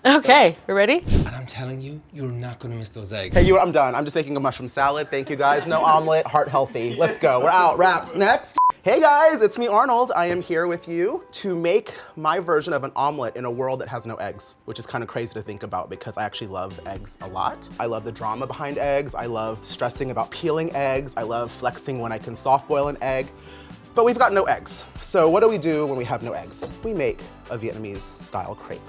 Okay, you ready? And I'm telling you, you're not gonna miss those eggs. Hey, I'm done. I'm just making a mushroom salad. Thank you guys. No omelet, heart healthy. Let's go. We're out, wrapped. Next. Hey guys, it's me, Arnold. I am here with you to make my version of an omelet in a world that has no eggs, which is kind of crazy to think about because I actually love eggs a lot. I love the drama behind eggs. I love stressing about peeling eggs. I love flexing when I can soft boil an egg. But we've got no eggs. So what do we do when we have no eggs? We make a Vietnamese style crepe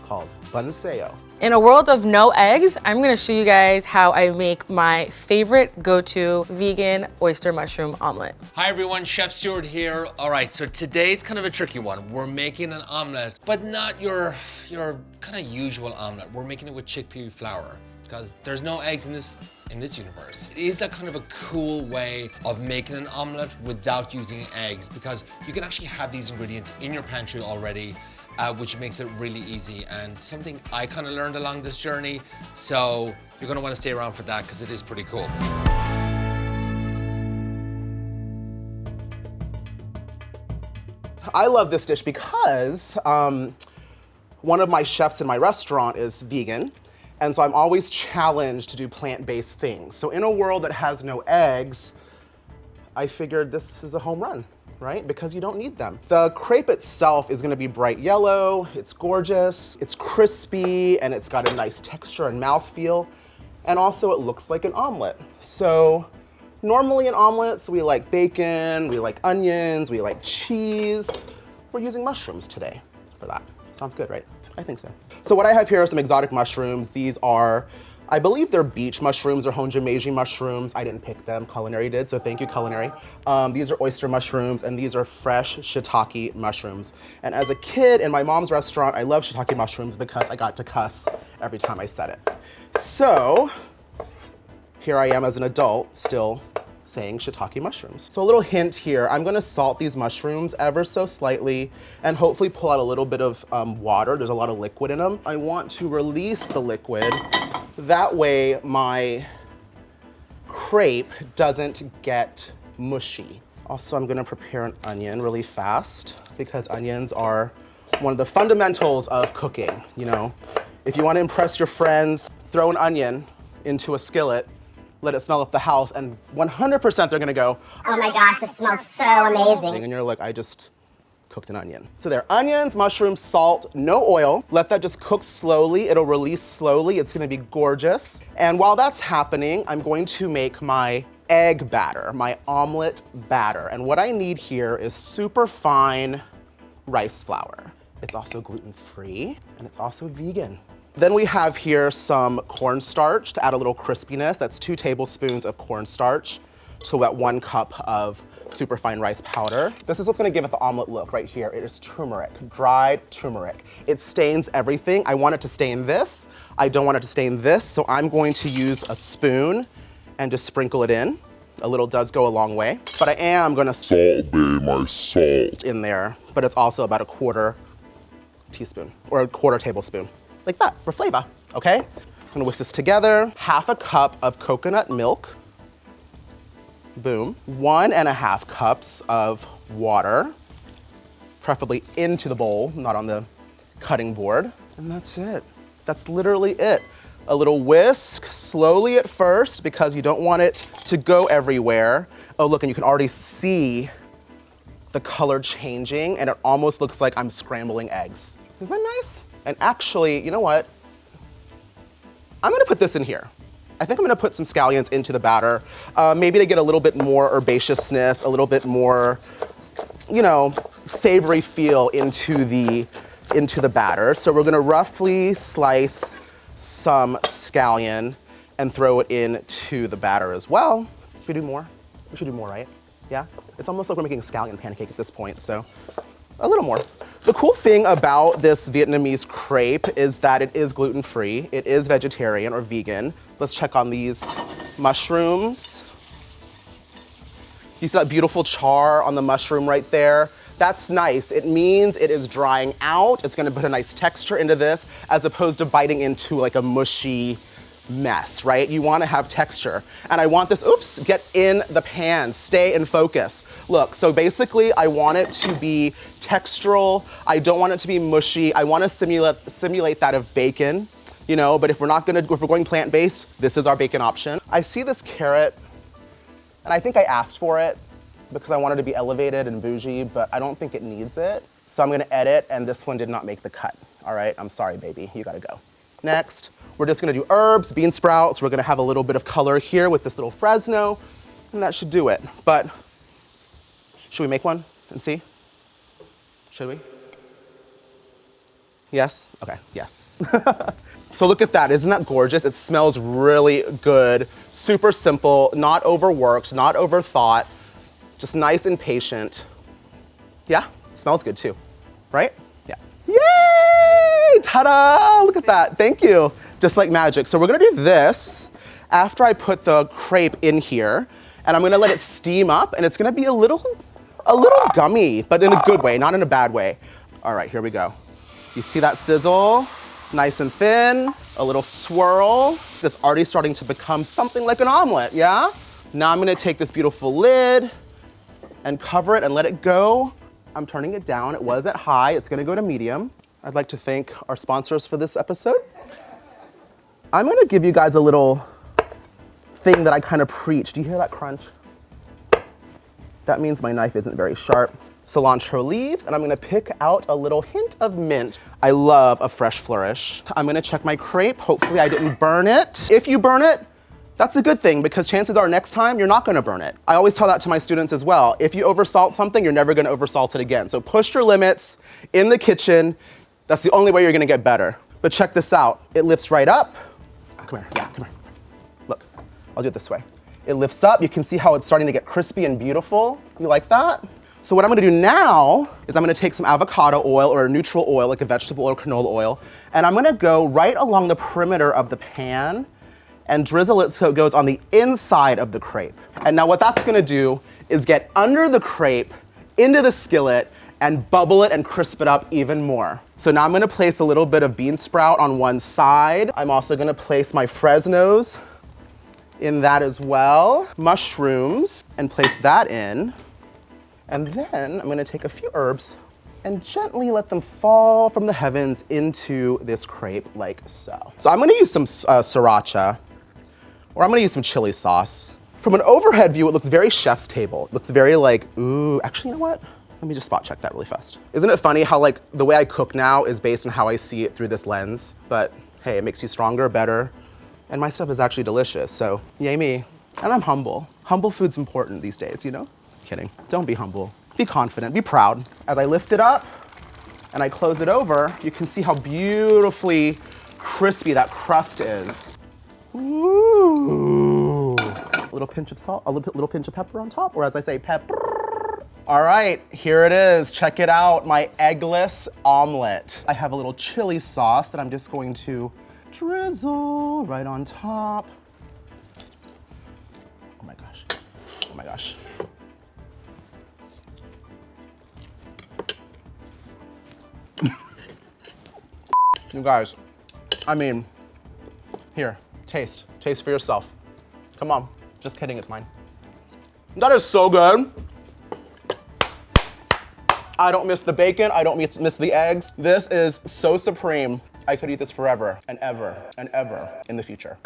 called bun xeo. In a world of no eggs, I'm gonna show you guys how I make my favorite go-to vegan oyster mushroom omelet. Hi everyone, Chef Stuart here. All right, so today's kind of a tricky one. We're making an omelet, but not your kind of usual omelet. We're making it with chickpea flour because there's no eggs in this universe. It is a kind of a cool way of making an omelet without using eggs because you can actually have these ingredients in your pantry already, which makes it really easy and something I kind of learned along this journey. So you're gonna wanna stay around for that because it is pretty cool. I love this dish because one of my chefs in my restaurant is vegan. And so I'm always challenged to do plant-based things. So in a world that has no eggs, I figured this is a home run, right? Because you don't need them. The crepe itself is gonna be bright yellow, it's gorgeous, it's crispy, and it's got a nice texture and mouthfeel. And also it looks like an omelet. So normally in omelets, we like bacon, we like onions, we like cheese. We're using mushrooms today for that. Sounds good, right? I think so. So what I have here are some exotic mushrooms. These are, I believe they're beach mushrooms or honjameji mushrooms. I didn't pick them, culinary did, so thank you, culinary. These are oyster mushrooms, and these are fresh shiitake mushrooms. And as a kid in my mom's restaurant, I love shiitake mushrooms because I got to cuss every time I said it. So here I am as an adult, still saying shiitake mushrooms. So a little hint here, I'm gonna salt these mushrooms ever so slightly and hopefully pull out a little bit of water. There's a lot of liquid in them. I want to release the liquid. That way my crepe doesn't get mushy. Also, I'm gonna prepare an onion really fast because onions are one of the fundamentals of cooking. You know, if you wanna impress your friends, throw an onion into a skillet, let it smell up the house, and 100% they're gonna go, "Oh my gosh, this smells so amazing." And you're like, I just cooked an onion. So there, onions, mushrooms, salt, no oil. Let that just cook slowly. It'll release slowly. It's gonna be gorgeous. And while that's happening, I'm going to make my egg batter, my omelet batter. And what I need here is super fine rice flour. It's also gluten-free, and it's also vegan. Then we have here some cornstarch to add a little crispiness. That's 2 tablespoons of cornstarch to about 1 cup of superfine rice powder. This is what's gonna give it the omelet look right here. It is turmeric, dried turmeric. It stains everything. I want it to stain this. I don't want it to stain this, so I'm going to use a spoon and just sprinkle it in. A little does go a long way. But I am gonna salt my salt in there, but it's also about a 1/4 teaspoon or a 1/4 tablespoon. Like that, for flavor, okay? I'm gonna whisk this together. 1/2 cup of coconut milk. Boom. 1.5 cups of water, preferably into the bowl, not on the cutting board. And that's it. That's literally it. A little whisk, slowly at first, because you don't want it to go everywhere. Oh, look, and you can already see the color changing, and it almost looks like I'm scrambling eggs. Isn't that nice? And actually, you know what? I'm gonna put this in here. I think I'm gonna put some scallions into the batter, maybe to get a little bit more herbaceousness, a little bit more, you know, savory feel into the batter. So we're gonna roughly slice some scallion and throw it into the batter as well. Should we do more? We should do more, right? Yeah? It's almost like we're making a scallion pancake at this point, so a little more. The cool thing about this Vietnamese crepe is that it is gluten-free, it is vegetarian or vegan. Let's check on these mushrooms. You see that beautiful char on the mushroom right there? That's nice. It means it is drying out. It's gonna put a nice texture into this as opposed to biting into like a mushy mess, right? You wanna have texture. And I want this, oops, get in the pan, stay in focus. Look, so basically I want it to be textural. I don't want it to be mushy. I wanna simulate that of bacon, you know, but if we're going plant-based, this is our bacon option. I see this carrot, and I think I asked for it because I wanted to be elevated and bougie, but I don't think it needs it. So I'm gonna edit, and this one did not make the cut. All right, I'm sorry, baby, you gotta go. Next, we're just gonna do herbs, bean sprouts. We're gonna have a little bit of color here with this little Fresno, and that should do it. But should we make one and see? Should we? Yes? Okay, yes. So look at that, isn't that gorgeous? It smells really good, super simple, not overworked, not overthought, just nice and patient. Yeah, smells good too, right? Yeah. Yay, ta-da, look at that, thank you. Just like magic. So we're gonna do this after I put the crepe in here, and I'm gonna let it steam up, and it's gonna be a little gummy, but in a good way, not in a bad way. All right, here we go. You see that sizzle? Nice and thin, a little swirl. It's already starting to become something like an omelet, yeah? Now I'm gonna take this beautiful lid and cover it and let it go. I'm turning it down. It was at high. It's gonna go to medium. I'd like to thank our sponsors for this episode. I'm gonna give you guys a little thing that I kind of preach. Do you hear that crunch? That means my knife isn't very sharp. Cilantro leaves, and I'm gonna pick out a little hint of mint. I love a fresh flourish. I'm gonna check my crepe. Hopefully I didn't burn it. If you burn it, that's a good thing, because chances are next time you're not gonna burn it. I always tell that to my students as well. If you oversalt something, you're never gonna oversalt it again. So push your limits in the kitchen. That's the only way you're gonna get better. But check this out. It lifts right up. Come here, yeah, come here. Look, I'll do it this way. It lifts up. You can see how it's starting to get crispy and beautiful. You like that? So what I'm gonna do now is I'm gonna take some avocado oil or a neutral oil, like a vegetable oil or canola oil, and I'm gonna go right along the perimeter of the pan and drizzle it so it goes on the inside of the crepe. And now what that's gonna do is get under the crepe, into the skillet, and bubble it and crisp it up even more. So now I'm gonna place a little bit of bean sprout on one side. I'm also gonna place my Fresnos in that as well. Mushrooms, and place that in. And then I'm gonna take a few herbs and gently let them fall from the heavens into this crepe like so. So I'm gonna use some sriracha, or I'm gonna use some chili sauce. From an overhead view, it looks very chef's table. It looks very like, ooh, actually, you know what? Let me just spot check that really fast. Isn't it funny how like the way I cook now is based on how I see it through this lens? But hey, it makes you stronger, better, and my stuff is actually delicious, so yay me. And I'm humble. Humble food's important these days, you know? Kidding, don't be humble. Be confident, be proud. As I lift it up and I close it over, you can see how beautifully crispy that crust is. Ooh. A little pinch of salt, a little pinch of pepper on top, or as I say, pepper. All right, here it is. Check it out, my eggless omelet. I have a little chili sauce that I'm just going to drizzle right on top. Oh my gosh, oh my gosh. You guys, I mean, here, taste for yourself. Come on, just kidding, it's mine. That is so good. I don't miss the bacon, I don't miss the eggs. This is so supreme. I could eat this forever and ever in the future.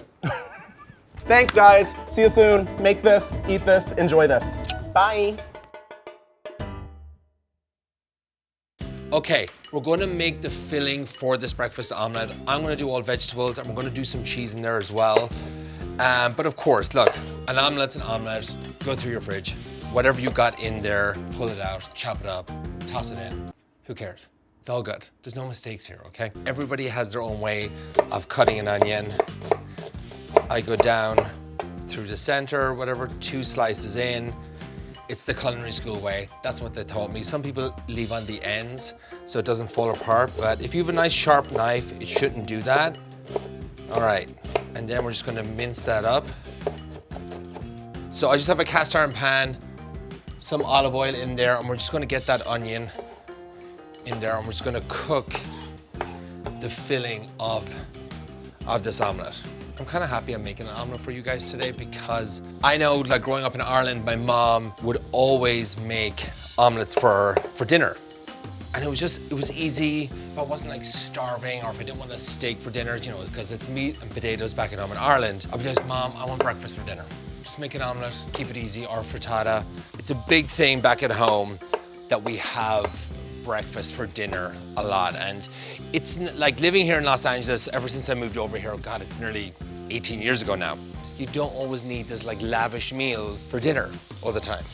Thanks guys, see you soon. Make this, eat this, enjoy this. Bye. Okay, we're going to make the filling for this breakfast omelette. I'm going to do all vegetables, and we're going to do some cheese in there as well. But of course, look, an omelette's an omelette. Go through your fridge. Whatever you got in there, pull it out, chop it up, toss it in. Who cares? It's all good. There's no mistakes here, okay? Everybody has their own way of cutting an onion. I go down through the center, whatever, 2 slices in. It's the culinary school way. That's what they taught me. Some people leave on the ends so it doesn't fall apart, but if you have a nice sharp knife, it shouldn't do that. All right, and then we're just gonna mince that up. So I just have a cast iron pan, some olive oil in there, and we're just gonna get that onion in there, and we're just gonna cook the filling of this omelette. I'm kind of happy I'm making an omelette for you guys today because I know, like growing up in Ireland, my mom would always make omelets for dinner. And it was easy. If I wasn't like starving or if I didn't want a steak for dinner, you know, because it's meat and potatoes back at home in Ireland, I'd be like, Mom, I want breakfast for dinner. Just make an omelette, keep it easy, or frittata. It's a big thing back at home that we have breakfast for dinner a lot. And it's like living here in Los Angeles ever since I moved over here, oh God, it's nearly 18 years ago now. You don't always need this like lavish meals for dinner all the time.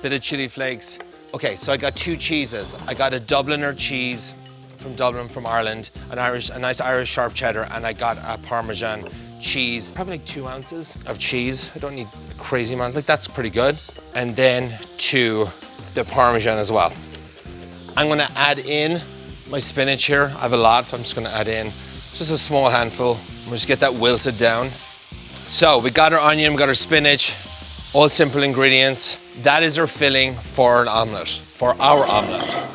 Bit of chili flakes. Okay, so I got 2 cheeses. I got a Dubliner cheese from Dublin, from Ireland, a nice Irish sharp cheddar, and I got a Parmesan cheese, probably like 2 ounces of cheese. I don't need a crazy amount, like that's pretty good. And then to the Parmesan as well. I'm gonna add in my spinach here. I have a lot, so I'm just gonna add in just a small handful. We'll just get that wilted down. So we got our onion, we got our spinach, all simple ingredients. That is our filling for an omelette, for our omelette.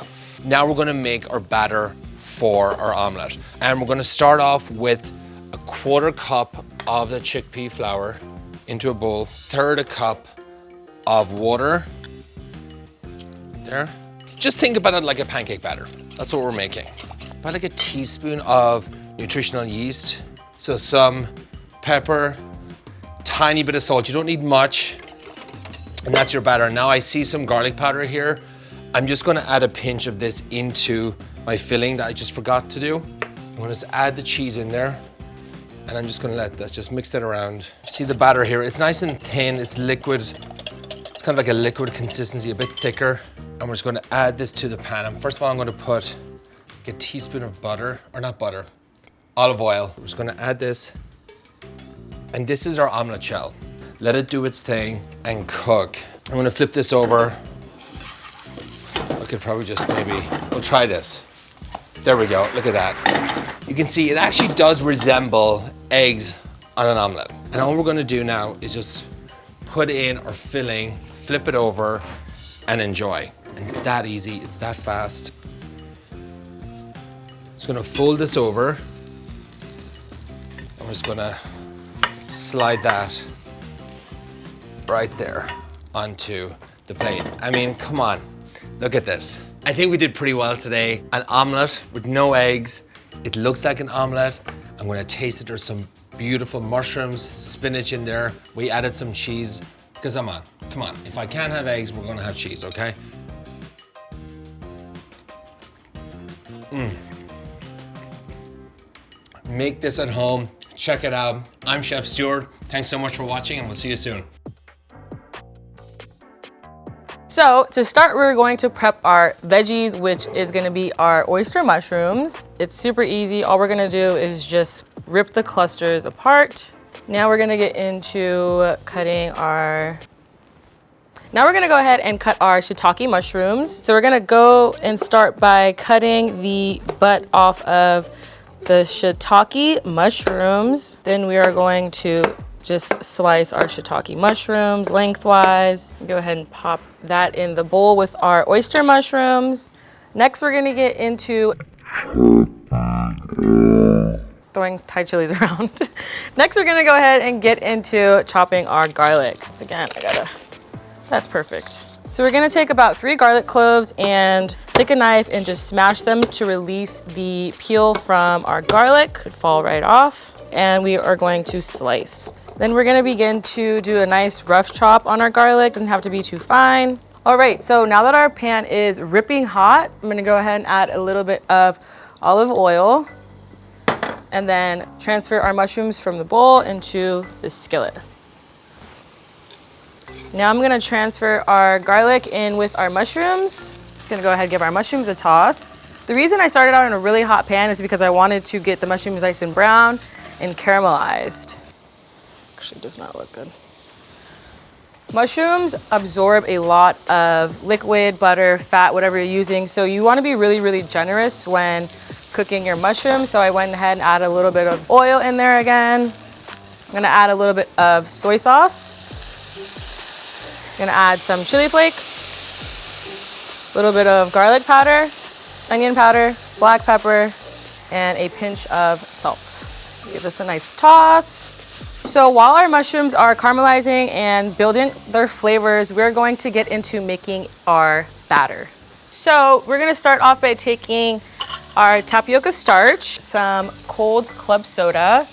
Now we're gonna make our batter for our omelette. And we're gonna start off with a 1/4 cup of the chickpea flour into a bowl, 1/3 cup of water, there. Just think about it like a pancake batter. That's what we're making. About like a teaspoon of nutritional yeast. So some pepper, tiny bit of salt. You don't need much. And that's your batter. Now I see some garlic powder here. I'm just gonna add a pinch of this into my filling that I just forgot to do. I'm gonna just add the cheese in there. And I'm just gonna let that, just mix it around. See the batter here, it's nice and thin, it's liquid. It's kind of like a liquid consistency, a bit thicker. And we're just gonna add this to the pan. And first of all, I'm gonna put like a teaspoon of butter, or not butter, olive oil. We're just gonna add this. And this is our omelette shell. Let it do its thing and cook. I'm gonna flip this over. I could probably just we'll try this. There we go, look at that. You can see it actually does resemble eggs on an omelette. And all we're gonna do now is just put in our filling, flip it over, and enjoy. And it's that easy, it's that fast. Just gonna fold this over. I'm just gonna slide that right there onto the plate. I mean, come on, look at this. I think we did pretty well today. An omelette with no eggs. It looks like an omelette. I'm gonna taste it. There's some beautiful mushrooms, spinach in there. We added some cheese, because come on. If I can't have eggs, we're gonna have cheese, okay? Make this at home, check it out. I'm Chef Stuart. Thanks so much for watching, and we'll see you soon. So to start, we're going to prep our veggies, which is gonna be our oyster mushrooms. It's super easy. All we're gonna do is just rip the clusters apart. Now we're gonna get into cutting our... Now we're gonna go ahead and cut our shiitake mushrooms. So we're gonna go and start by cutting the butt off of the shiitake mushrooms. Then we are going to just slice our shiitake mushrooms lengthwise. Go ahead and pop that in the bowl with our oyster mushrooms. Next, we're gonna get into throwing Thai chilies around. Next, we're gonna go ahead and get into chopping our garlic. Once again, that's perfect. So we're gonna take about 3 garlic cloves and take a knife and just smash them to release the peel from our garlic. Could fall right off. And we are going to slice. Then we're gonna begin to do a nice rough chop on our garlic. Doesn't have to be too fine. All right, so now that our pan is ripping hot, I'm gonna go ahead and add a little bit of olive oil and then transfer our mushrooms from the bowl into the skillet. Now I'm gonna transfer our garlic in with our mushrooms. Just gonna go ahead and give our mushrooms a toss. The reason I started out in a really hot pan is because I wanted to get the mushrooms nice and brown and caramelized. Actually does not look good. Mushrooms absorb a lot of liquid, butter, fat, whatever you're using. So you wanna be really, really generous when cooking your mushrooms. So I went ahead and added a little bit of oil in there again. I'm gonna add a little bit of soy sauce. Gonna add some chili flake, a little bit of garlic powder, onion powder, black pepper, and a pinch of salt. Give this a nice toss. So while our mushrooms are caramelizing and building their flavors, we're going to get into making our batter. So we're gonna start off by taking our tapioca starch, some cold club soda,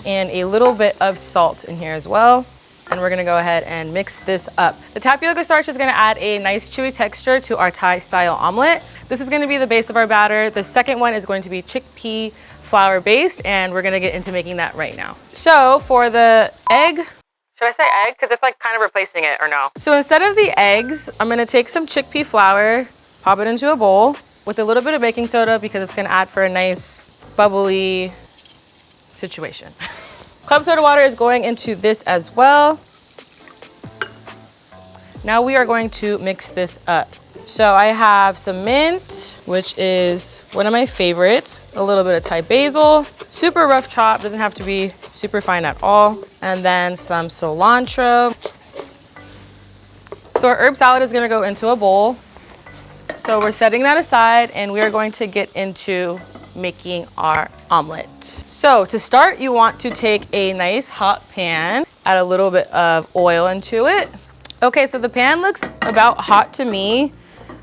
and a little bit of salt in here as well. And we're gonna go ahead and mix this up. The tapioca starch is gonna add a nice chewy texture to our Thai style omelet. This is gonna be the base of our batter. The second one is going to be chickpea flour based, and we're gonna get into making that right now. So for the egg, should I say egg? Because it's like kind of replacing it, or no? So instead of the eggs, I'm gonna take some chickpea flour, pop it into a bowl with a little bit of baking soda because it's gonna add for a nice bubbly situation. Club soda water is going into this as well. Now we are going to mix this up. So I have some mint, which is one of my favorites, a little bit of Thai basil, super rough chop, doesn't have to be super fine at all, and then some cilantro. So our herb salad is gonna go into a bowl. So we're setting that aside and we are going to get into making our omelet. So to start, you want to take a nice hot pan, add a little bit of oil into it. Okay, so the pan looks about hot to me.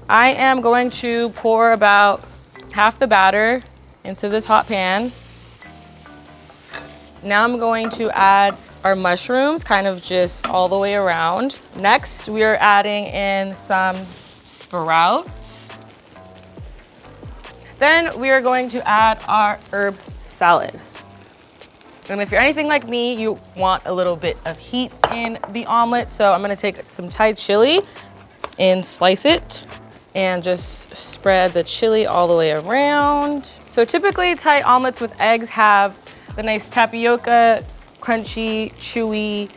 I am going to pour about half the batter into this hot pan. Now I'm going to add our mushrooms, kind of just all the way around. Next, we are adding in some sprouts. Then we are going to add our herb salad. And if you're anything like me, you want a little bit of heat in the omelet. So I'm gonna take some Thai chili and slice it and just spread the chili all the way around. So typically Thai omelets with eggs have the nice tapioca, crunchy, chewy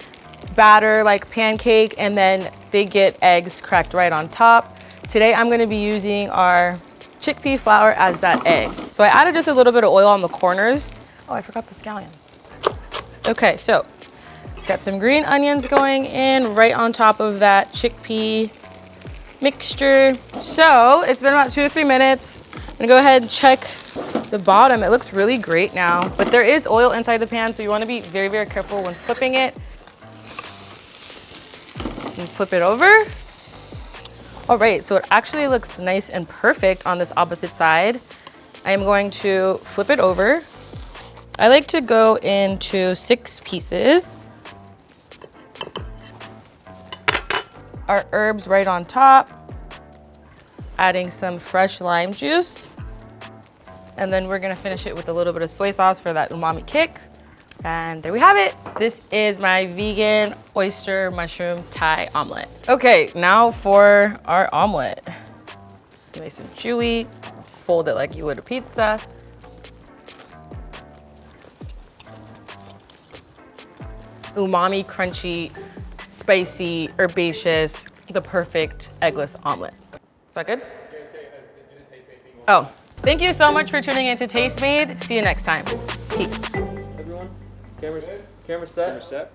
batter like pancake, and then they get eggs cracked right on top. Today I'm gonna be using our chickpea flour as that egg. So I added just a little bit of oil on the corners. Oh, I forgot the scallions. Okay, so got some green onions going in right on top of that chickpea mixture. So it's been about 2 to 3 minutes. I'm gonna go ahead and check the bottom. It looks really great now, but there is oil inside the pan, so you wanna be very, very careful when flipping it. And flip it over. All right, so it actually looks nice and perfect on this opposite side. I am going to flip it over. I like to go into 6 pieces. Our herbs right on top, adding some fresh lime juice. And then we're gonna finish it with a little bit of soy sauce for that umami kick. And there we have it. This is my vegan oyster mushroom Thai omelet. Okay, now for our omelet. Nice and chewy, fold it like you would a pizza. Umami, crunchy, spicy, herbaceous, the perfect eggless omelet. Is that good? Oh, thank you so much for tuning in to Tastemade. See you next time. Peace. Everyone, camera set.